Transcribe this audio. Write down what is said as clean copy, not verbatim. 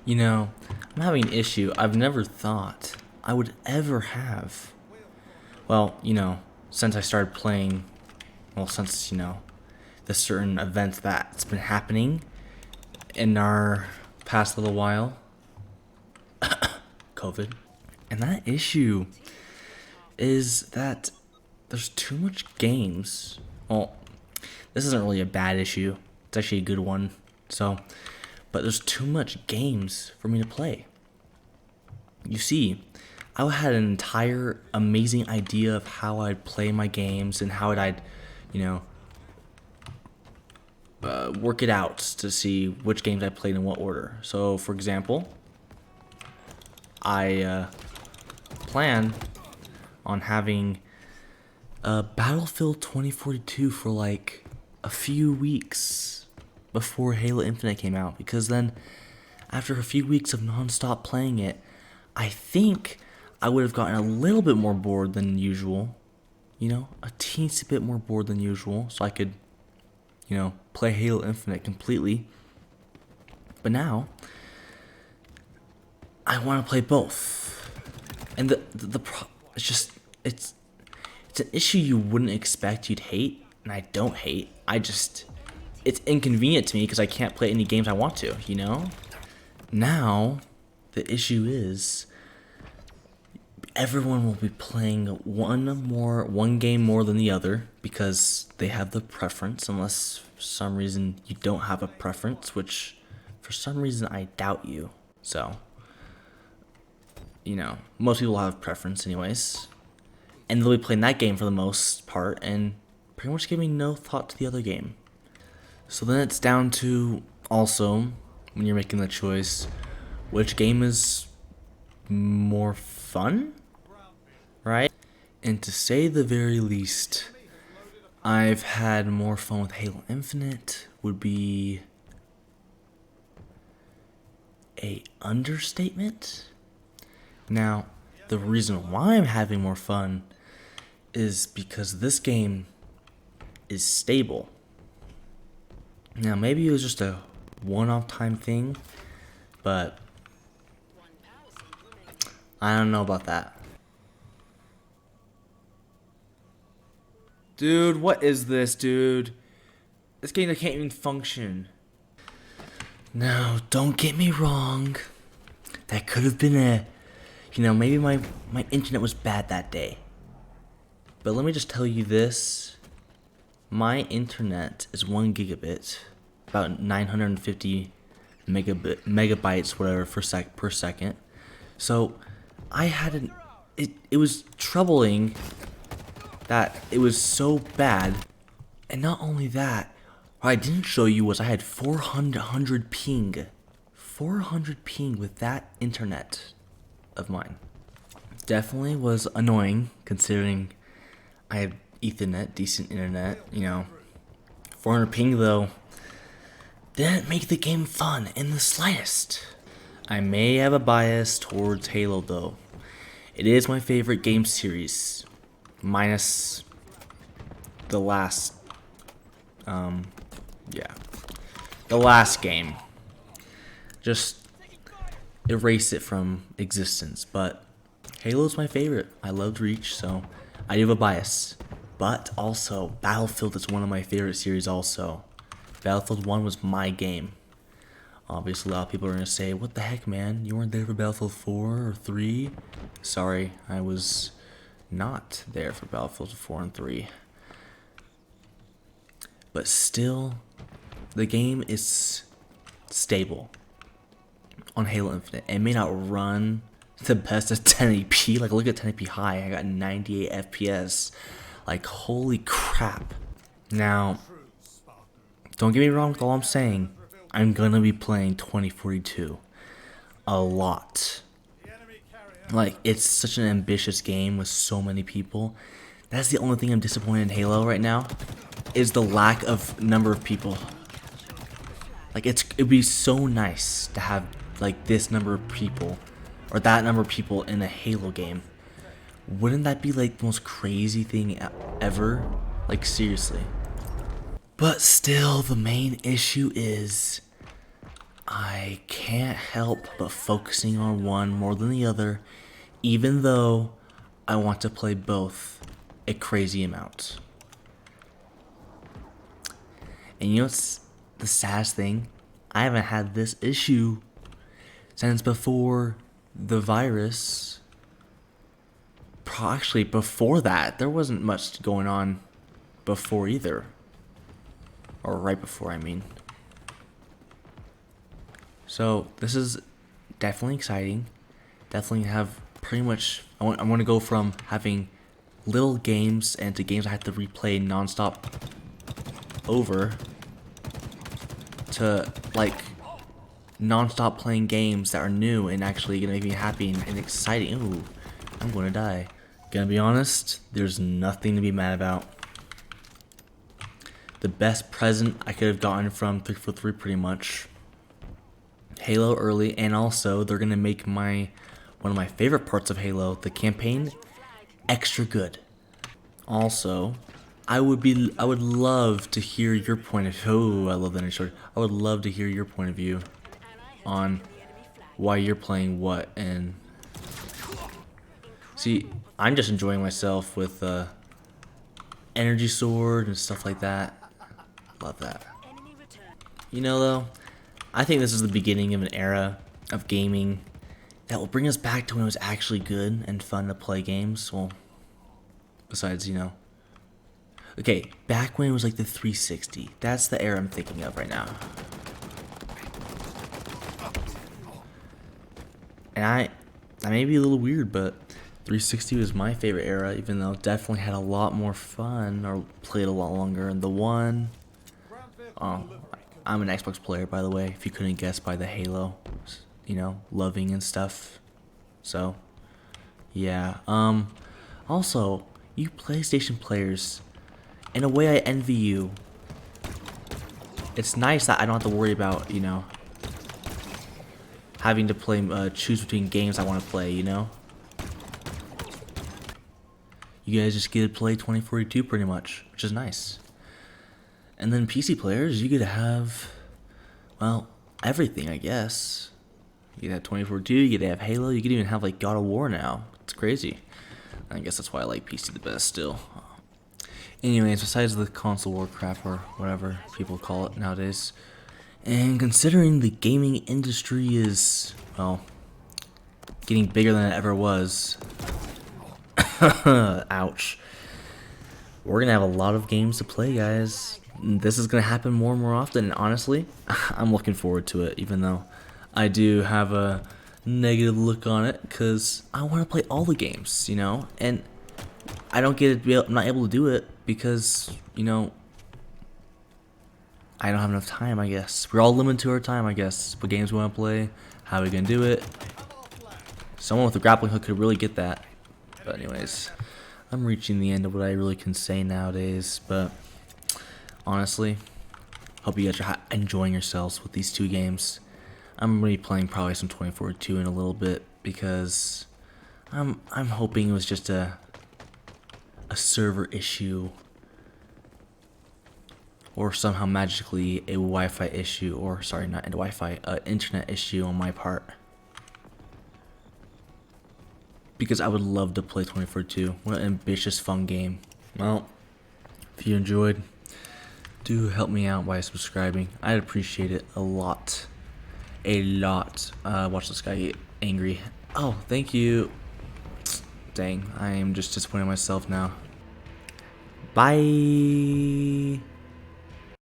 You know, I'm having an issue I've never thought I would ever have. Well, since I started playing, since, the certain events that's been happening in our past little while, COVID. And that issue is that there's too much games. Well, this isn't really a bad issue. It's actually a good one. But there's too much games for me to play. You see, I had an entire amazing idea of how I'd play my games and how I'd, you know, work it out to see which games I played in what order. So, for example, I plan on having Battlefield 2042 for like a few weeks before Halo Infinite came out, because then after a few weeks of non-stop playing it, I think I would have gotten a little bit more bored than usual. A teensy bit more bored than usual, so I could, play Halo Infinite completely. But now, I want to play both. And it's an issue you wouldn't expect you'd hate, and I don't hate. It's inconvenient to me because I can't play any games I want to, Now, the issue is everyone will be playing one game more than the other because they have the preference, unless for some reason you don't have a preference, which for some reason I doubt you. So, most people have preference anyways. And they'll be playing that game for the most part and pretty much giving no thought to the other game. So then it's down to also, when you're making the choice, which game is more fun, right? And to say the very least, I've had more fun with Halo Infinite would be a understatement. Now, the reason why I'm having more fun is because this game is stable. Now, maybe it was just a one-off time thing, but I don't know about that. Dude, what is this, dude? This game can't even function. No, don't get me wrong. That could have been maybe my internet was bad that day. But let me just tell you this. My internet is 1 gigabit, about 950 megabytes, whatever, per second. So I had it was troubling that it was so bad. And not only that, what I didn't show you was I had 400 ping. 400 ping with that internet of mine. Definitely was annoying considering I had Ethernet, decent internet, 400 ping though didn't make the game fun in the slightest. I may have a bias towards Halo though. It is my favorite game series, minus the last, the last game. Just erase it from existence, but Halo's my favorite. I loved Reach, so I do have a bias. But also, Battlefield is one of my favorite series also. Battlefield 1 was my game. Obviously, a lot of people are going to say, what the heck, man? You weren't there for Battlefield 4 or 3? Sorry, I was not there for Battlefield 4 and 3. But still, the game is stable on Halo Infinite. It may not run the best at 1080p. Like, look at 1080p high. I got 98 FPS. Like, holy crap. Now, don't get me wrong with all I'm saying. I'm gonna be playing 2042 a lot. Like, it's such an ambitious game with so many people. That's the only thing I'm disappointed in Halo right now, is the lack of number of people. Like, it'd be so nice to have, like, this number of people, or that number of people in a Halo game. Wouldn't that be, like, the most crazy thing ever? Like, seriously. But still, the main issue is I can't help but focusing on one more than the other, even though I want to play both a crazy amount. And you know what's the saddest thing? I haven't had this issue since before the virus. Actually, before that, there wasn't much going on before either. Or right before, I mean. So, this is definitely exciting. Definitely have pretty much... I want to go from having little games and to games I have to replay nonstop over to, like, non-stop playing games that are new and actually gonna make me happy and exciting. Ooh, I'm gonna die. Gonna be honest, there's nothing to be mad about. The best present I could have gotten from 343 pretty much. Halo early, and also they're gonna make one of my favorite parts of Halo, the campaign, extra good. Also, I would love to hear your point of view. Oh, I love that in short. I would love to hear your point of view on why you're playing what. And see, I'm just enjoying myself with energy sword and stuff like that. Love that. You know though, I think this is the beginning of an era of gaming that will bring us back to when it was actually good and fun to play games. Well, besides, you know. Okay, back when it was like the 360. That's the era I'm thinking of right now. And I may be a little weird, but 360 was my favorite era, even though it definitely had a lot more fun or played a lot longer. And the one... Oh, I'm an Xbox player, by the way, if you couldn't guess by the Halo, you know, loving and stuff. So, yeah. Also, you PlayStation players, in a way I envy you. It's nice that I don't have to worry about, you know, having to play, choose between games I want to play, you know? You guys just get to play 2042 pretty much, which is nice. And then PC players, you get to have, well, everything, I guess. You get to have 2042, you get to have Halo, you could even have, like, God of War now. It's crazy. I guess that's why I like PC the best still. Anyways, besides the console war crap or whatever people call it nowadays, and considering the gaming industry is, well, getting bigger than it ever was, ouch, we're gonna have a lot of games to play, guys. This is gonna happen more and more often, and honestly, I'm looking forward to it, even though I do have a negative look on it, because I want to play all the games, you know, and I don't get it, I'm not able to do it because, you know, I don't have enough time, I guess. We're all limited to our time, I guess. What games we want to play, how we gonna do it. Someone with a grappling hook could really get that. But anyways, I'm reaching the end of what I really can say nowadays, but honestly, hope you guys are enjoying yourselves with these two games. I'm gonna be playing probably some 2042 in a little bit because I'm hoping it was just a server issue, or somehow magically a Wi-Fi issue, or sorry, not a Wi-Fi, internet issue on my part. Because I would love to play 2042. What an ambitious, fun game. Well, if you enjoyed, do help me out by subscribing. I'd appreciate it a lot. A lot. Watch this guy get angry. Oh, thank you. Dang, I am just disappointed in myself now. Bye.